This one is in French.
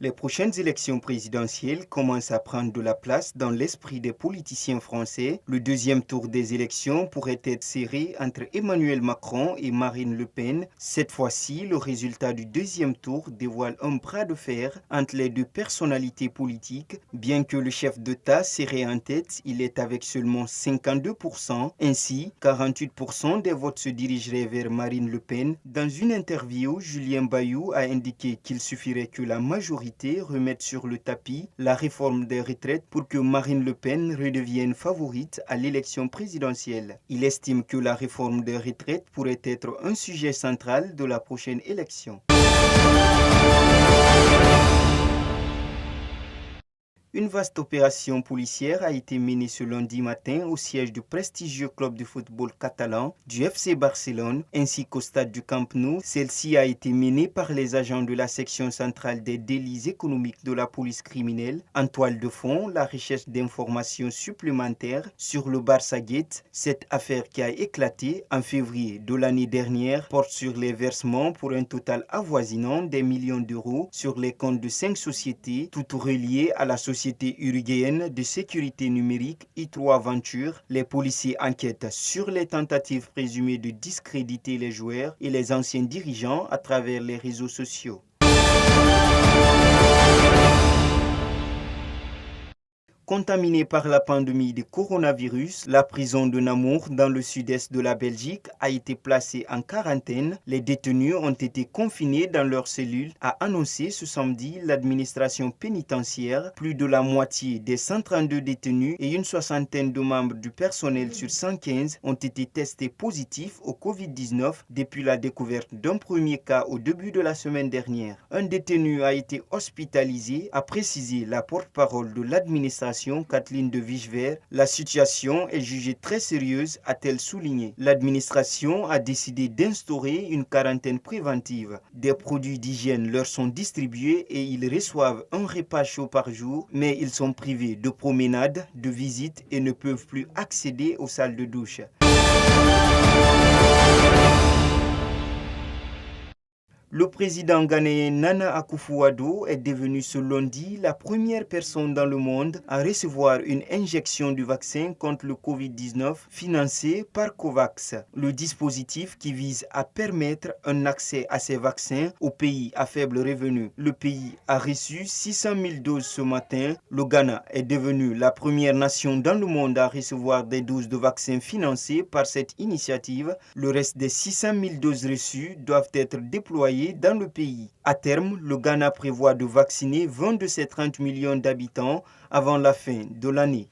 Les prochaines élections présidentielles commencent à prendre de la place dans l'esprit des politiciens français. Le deuxième tour des élections pourrait être serré entre Emmanuel Macron et Marine Le Pen. Cette fois-ci, le résultat du deuxième tour dévoile un bras de fer entre les deux personnalités politiques. Bien que le chef d'État serré en tête, il est avec seulement 52%. Ainsi, 48% des votes se dirigeraient vers Marine Le Pen. Dans une interview, Julien Bayou a indiqué qu'il suffirait que la majorité remette sur le tapis la réforme des retraites pour que Marine Le Pen redevienne favorite à l'élection présidentielle. Il estime que la réforme des retraites pourrait être un sujet central de la prochaine élection. Une vaste opération policière a été menée ce lundi matin au siège du prestigieux club de football catalan du FC Barcelone ainsi qu'au stade du Camp Nou. Celle-ci a été menée par les agents de la section centrale des délits économiques de la police criminelle. En toile de fond, la recherche d'informations supplémentaires sur le Barça Gate. Cette affaire qui a éclaté en février de l'année dernière porte sur les versements pour un total avoisinant des millions d'euros sur les comptes de 5 sociétés, toutes reliées à la société uruguayenne de sécurité numérique i3 Venture. Les policiers enquêtent sur les tentatives présumées de discréditer les joueurs et les anciens dirigeants à travers les réseaux sociaux. Contaminée par la pandémie de coronavirus, la prison de Namur dans le sud-est de la Belgique a été placée en quarantaine. Les détenus ont été confinés dans leurs cellules, a annoncé ce samedi l'administration pénitentiaire. Plus de la moitié des 132 détenus et une soixantaine de membres du personnel sur 115 ont été testés positifs au Covid-19 depuis la découverte d'un premier cas au début de la semaine dernière. Un détenu a été hospitalisé, a précisé la porte-parole de l'administration Kathleen de Vigever. La situation est jugée très sérieuse, a-t-elle souligné. L'administration a décidé d'instaurer une quarantaine préventive. Des produits d'hygiène leur sont distribués et ils reçoivent un repas chaud par jour, mais ils sont privés de promenades, de visites et ne peuvent plus accéder aux salles de douche. Le président ghanéen Nana Akufo-Addo est devenu ce lundi la première personne dans le monde à recevoir une injection du vaccin contre le Covid-19 financée par COVAX. Le dispositif qui vise à permettre un accès à ces vaccins aux pays à faible revenu. Le pays a reçu 600 000 doses ce matin. Le Ghana est devenu la première nation dans le monde à recevoir des doses de vaccins financées par cette initiative. Le reste des 600 000 doses reçues doivent être déployées dans le pays. À terme, le Ghana prévoit de vacciner 20 de ses 30 millions d'habitants avant la fin de l'année.